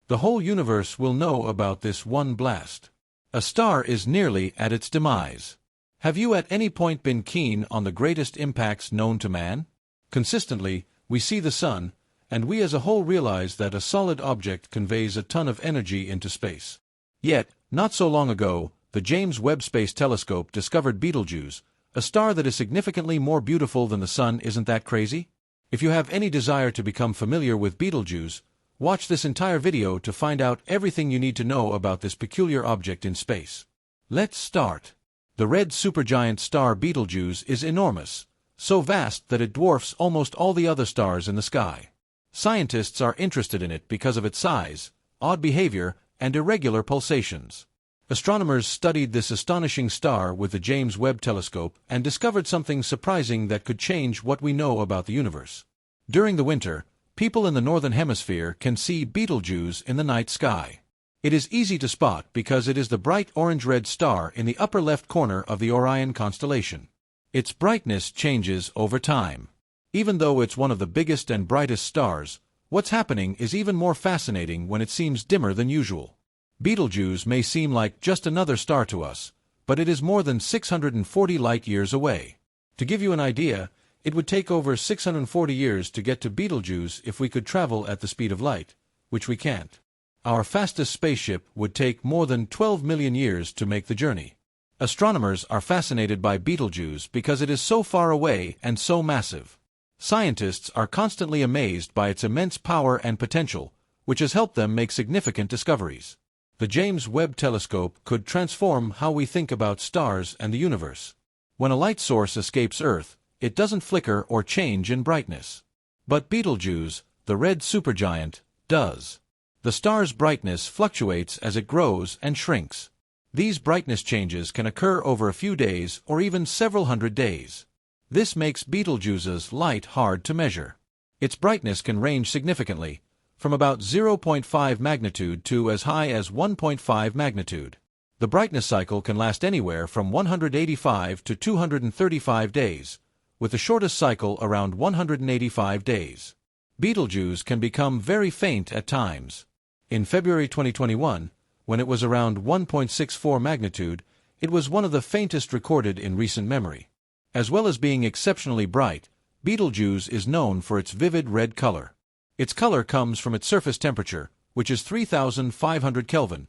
The whole universe will know about this one blast. A star is nearly at its demise. Have you at any point been keen on the greatest impacts known to man? Consistently, we see the sun, and we as a whole realize that a solid object conveys a ton of energy into space. Yet, not so long ago, the James Webb Space Telescope discovered Betelgeuse, a star that is significantly more beautiful than the sun. Isn't that crazy? If you have any desire to become familiar with Betelgeuse, watch this entire video to find out everything you need to know about this peculiar object in space. Let's start. The red supergiant star Betelgeuse is enormous, so vast that it dwarfs almost all the other stars in the sky. Scientists are interested in it because of its size, odd behavior, and irregular pulsations. Astronomers studied this astonishing star with the James Webb Telescope and discovered something surprising that could change what we know about the universe. During the winter, people in the northern hemisphere can see Betelgeuse in the night sky. It is easy to spot because it is the bright orange-red star in the upper left corner of the Orion constellation. Its brightness changes over time. Even though it's one of the biggest and brightest stars, what's happening is even more fascinating when it seems dimmer than usual. Betelgeuse may seem like just another star to us, but it is more than 640 light-years away. To give you an idea, it would take over 640 years to get to Betelgeuse if we could travel at the speed of light, which we can't. Our fastest spaceship would take more than 12 million years to make the journey. Astronomers are fascinated by Betelgeuse because it is so far away and so massive. Scientists are constantly amazed by its immense power and potential, which has helped them make significant discoveries. The James Webb Telescope could transform how we think about stars and the universe. When a light source escapes Earth, it doesn't flicker or change in brightness. But Betelgeuse, the red supergiant, does. The star's brightness fluctuates as it grows and shrinks. These brightness changes can occur over a few days or even several hundred days. This makes Betelgeuse's light hard to measure. Its brightness can range significantly, from about 0.5 magnitude to as high as 1.5 magnitude. The brightness cycle can last anywhere from 185 to 235 days, with the shortest cycle around 185 days. Betelgeuse can become very faint at times. In February 2021, when it was around 1.64 magnitude, it was one of the faintest recorded in recent memory. As well as being exceptionally bright, Betelgeuse is known for its vivid red color. Its color comes from its surface temperature, which is 3,500 Kelvin,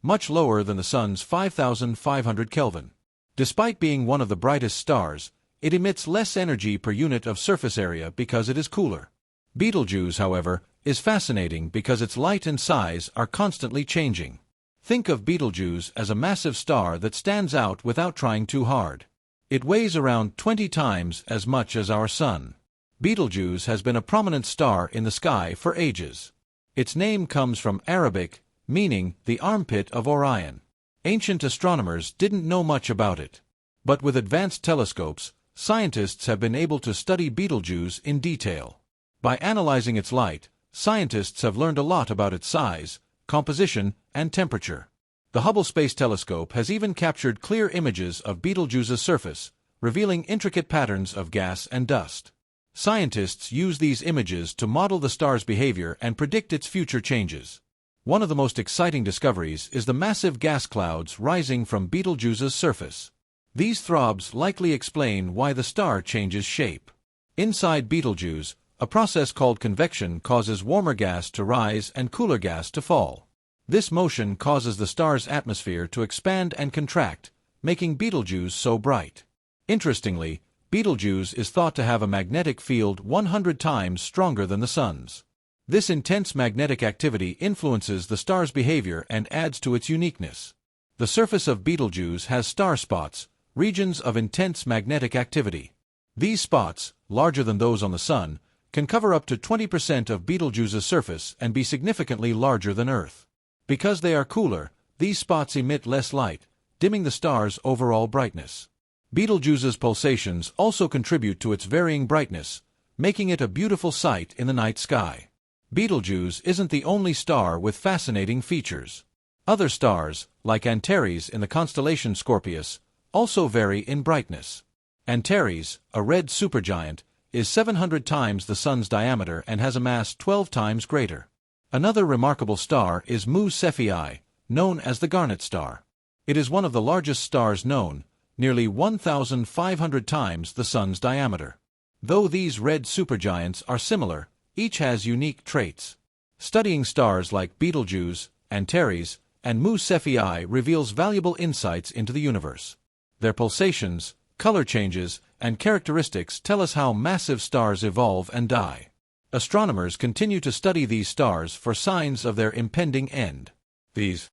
much lower than the Sun's 5,500 Kelvin. Despite being one of the brightest stars, it emits less energy per unit of surface area because it is cooler. Betelgeuse, however, is fascinating because its light and size are constantly changing. Think of Betelgeuse as a massive star that stands out without trying too hard. It weighs around 20 times as much as our Sun. Betelgeuse has been a prominent star in the sky for ages. Its name comes from Arabic, meaning the armpit of Orion. Ancient astronomers didn't know much about it. But with advanced telescopes, scientists have been able to study Betelgeuse in detail. By analyzing its light, scientists have learned a lot about its size, composition, and temperature. The Hubble Space Telescope has even captured clear images of Betelgeuse's surface, revealing intricate patterns of gas and dust. Scientists use these images to model the star's behavior and predict its future changes. One of the most exciting discoveries is the massive gas clouds rising from Betelgeuse's surface. These throbs likely explain why the star changes shape. Inside Betelgeuse, a process called convection causes warmer gas to rise and cooler gas to fall. This motion causes the star's atmosphere to expand and contract, making Betelgeuse so bright. Interestingly, Betelgeuse is thought to have a magnetic field 100 times stronger than the Sun's. This intense magnetic activity influences the star's behavior and adds to its uniqueness. The surface of Betelgeuse has star spots, regions of intense magnetic activity. These spots, larger than those on the Sun, can cover up to 20% of Betelgeuse's surface and be significantly larger than Earth. Because they are cooler, these spots emit less light, dimming the star's overall brightness. Betelgeuse's pulsations also contribute to its varying brightness, making it a beautiful sight in the night sky. Betelgeuse isn't the only star with fascinating features. Other stars, like Antares in the constellation Scorpius, also vary in brightness. Antares, a red supergiant, is 700 times the Sun's diameter and has a mass 12 times greater. Another remarkable star is Mu Cephei, known as the Garnet Star. It is one of the largest stars known, nearly 1,500 times the Sun's diameter. Though these red supergiants are similar, each has unique traits. Studying stars like Betelgeuse, Antares, and Mu Cephei reveals valuable insights into the universe. Their pulsations, color changes, and characteristics tell us how massive stars evolve and die. Astronomers continue to study these stars for signs of their impending end. These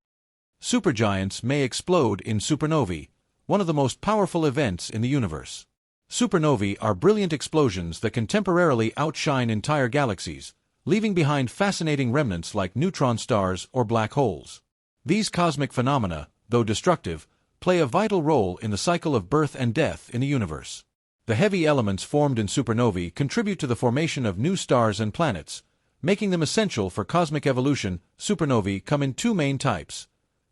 supergiants may explode in supernovae, one of the most powerful events in the universe. Supernovae are brilliant explosions that can temporarily outshine entire galaxies, leaving behind fascinating remnants like neutron stars or black holes. These cosmic phenomena, though destructive, play a vital role in the cycle of birth and death in the universe. The heavy elements formed in supernovae contribute to the formation of new stars and planets, making them essential for cosmic evolution. Supernovae come in two main types,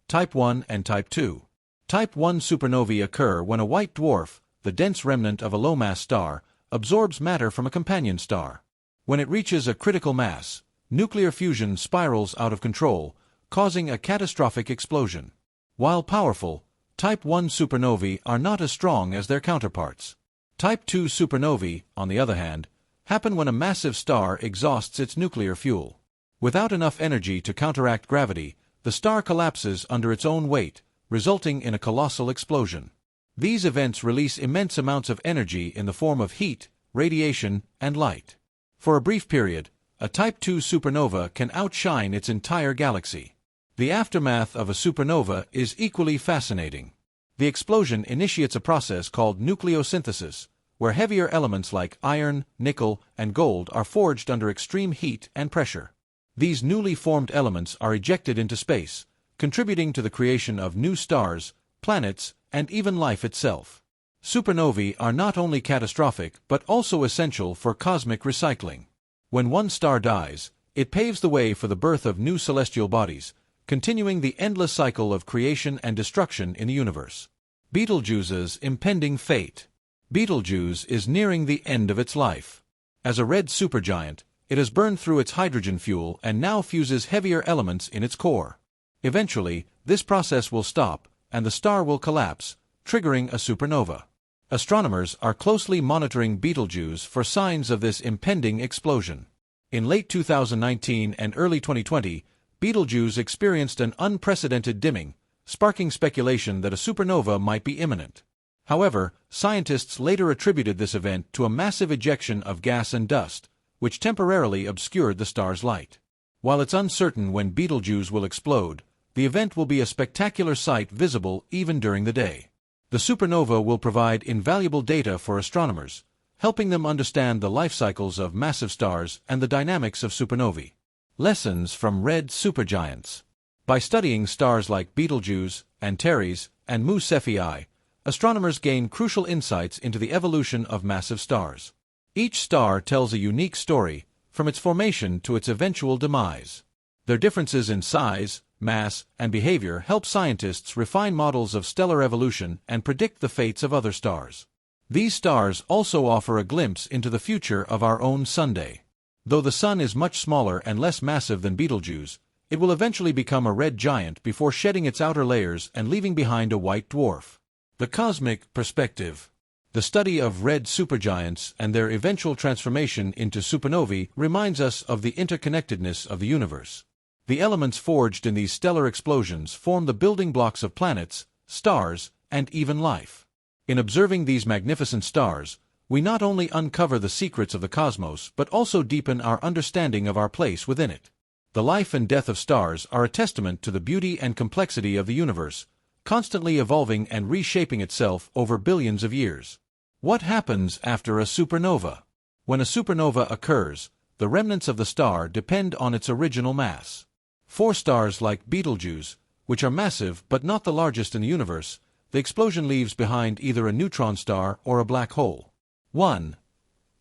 Type 1 and Type 2. Type 1 supernovae occur when a white dwarf, the dense remnant of a low-mass star, absorbs matter from a companion star. When it reaches a critical mass, nuclear fusion spirals out of control, causing a catastrophic explosion. While powerful, Type 1 supernovae are not as strong as their counterparts. Type 2 supernovae, on the other hand, happen when a massive star exhausts its nuclear fuel. Without enough energy to counteract gravity, the star collapses under its own weight, resulting in a colossal explosion. These events release immense amounts of energy in the form of heat, radiation, and light. For a brief period, a Type 2 supernova can outshine its entire galaxy. The aftermath of a supernova is equally fascinating. The explosion initiates a process called nucleosynthesis, where heavier elements like iron, nickel, and gold are forged under extreme heat and pressure. These newly formed elements are ejected into space, contributing to the creation of new stars, planets, and even life itself. Supernovae are not only catastrophic but also essential for cosmic recycling. When one star dies, it paves the way for the birth of new celestial bodies, continuing the endless cycle of creation and destruction in the universe. Betelgeuse's impending fate. Betelgeuse is nearing the end of its life. As a red supergiant, it has burned through its hydrogen fuel and now fuses heavier elements in its core. Eventually, this process will stop, and the star will collapse, triggering a supernova. Astronomers are closely monitoring Betelgeuse for signs of this impending explosion. In late 2019 and early 2020, Betelgeuse experienced an unprecedented dimming, sparking speculation that a supernova might be imminent. However, scientists later attributed this event to a massive ejection of gas and dust, which temporarily obscured the star's light. While it's uncertain when Betelgeuse will explode, the event will be a spectacular sight visible even during the day. The supernova will provide invaluable data for astronomers, helping them understand the life cycles of massive stars and the dynamics of supernovae. Lessons from red supergiants. By studying stars like Betelgeuse, Antares, and Mu Cephei, astronomers gain crucial insights into the evolution of massive stars. Each star tells a unique story, from its formation to its eventual demise. Their differences in size, mass, and behavior help scientists refine models of stellar evolution and predict the fates of other stars. These stars also offer a glimpse into the future of our own Sunday. Though the Sun is much smaller and less massive than Betelgeuse, it will eventually become a red giant before shedding its outer layers and leaving behind a white dwarf. The cosmic perspective. The study of red supergiants and their eventual transformation into supernovae reminds us of the interconnectedness of the universe. The elements forged in these stellar explosions form the building blocks of planets, stars, and even life. In observing these magnificent stars, we not only uncover the secrets of the cosmos but also deepen our understanding of our place within it. The life and death of stars are a testament to the beauty and complexity of the universe, constantly evolving and reshaping itself over billions of years. What happens after a supernova? When a supernova occurs, the remnants of the star depend on its original mass. For stars like Betelgeuse, which are massive but not the largest in the universe, the explosion leaves behind either a neutron star or a black hole. 1.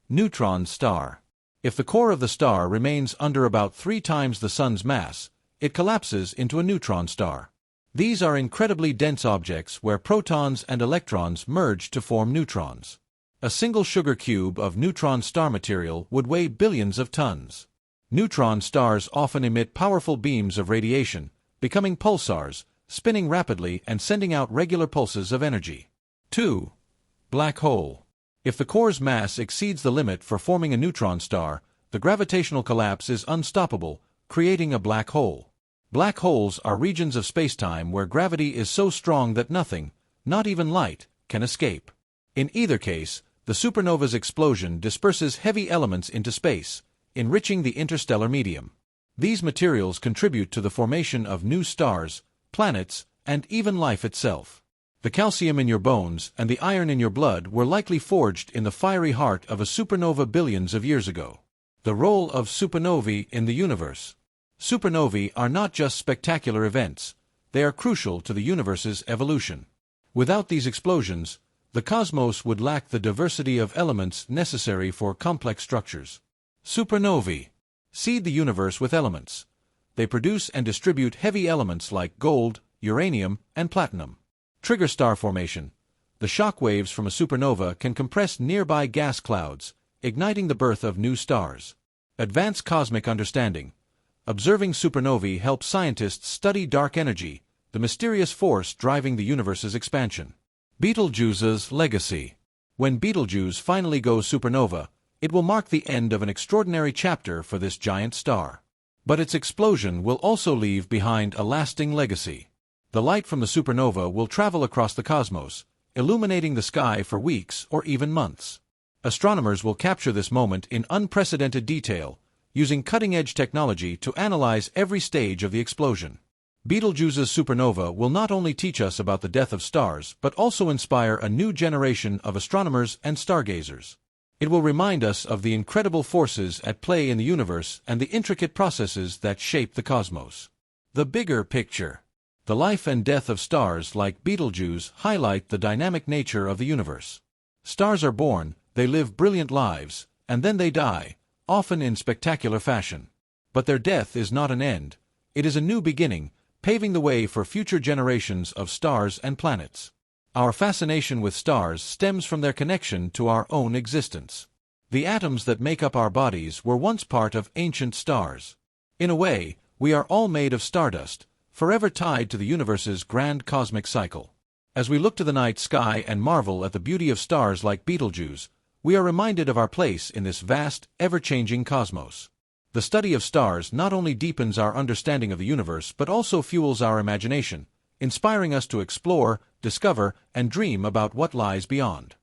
Neutron star. If the core of the star remains under about 3 times the Sun's mass, it collapses into a neutron star. These are incredibly dense objects where protons and electrons merge to form neutrons. A single sugar cube of neutron star material would weigh billions of tons. Neutron stars often emit powerful beams of radiation, becoming pulsars, spinning rapidly and sending out regular pulses of energy. 2. Black hole. If the core's mass exceeds the limit for forming a neutron star, the gravitational collapse is unstoppable, creating a black hole. Black holes are regions of spacetime where gravity is so strong that nothing, not even light, can escape. In either case, the supernova's explosion disperses heavy elements into space, enriching the interstellar medium. These materials contribute to the formation of new stars, planets, and even life itself. The calcium in your bones and the iron in your blood were likely forged in the fiery heart of a supernova billions of years ago. The role of supernovae in the universe. Supernovae are not just spectacular events, they are crucial to the universe's evolution. Without these explosions, the cosmos would lack the diversity of elements necessary for complex structures. Supernovae seed the universe with elements. They produce and distribute heavy elements like gold, uranium, and platinum. Trigger star formation. The shock waves from a supernova can compress nearby gas clouds, igniting the birth of new stars. Advanced cosmic understanding. Observing supernovae helps scientists study dark energy, the mysterious force driving the universe's expansion. Betelgeuse's legacy. When Betelgeuse finally goes supernova, it will mark the end of an extraordinary chapter for this giant star. But its explosion will also leave behind a lasting legacy. The light from the supernova will travel across the cosmos, illuminating the sky for weeks or even months. Astronomers will capture this moment in unprecedented detail, using cutting-edge technology to analyze every stage of the explosion. Betelgeuse's supernova will not only teach us about the death of stars, but also inspire a new generation of astronomers and stargazers. It will remind us of the incredible forces at play in the universe and the intricate processes that shape the cosmos. The bigger picture. The life and death of stars like Betelgeuse highlight the dynamic nature of the universe. Stars are born, they live brilliant lives, and then they die, often in spectacular fashion. But their death is not an end. It is a new beginning, paving the way for future generations of stars and planets. Our fascination with stars stems from their connection to our own existence. The atoms that make up our bodies were once part of ancient stars. In a way, we are all made of stardust, forever tied to the universe's grand cosmic cycle. As we look to the night sky and marvel at the beauty of stars like Betelgeuse, we are reminded of our place in this vast, ever-changing cosmos. The study of stars not only deepens our understanding of the universe but also fuels our imagination, inspiring us to explore, discover, and dream about what lies beyond.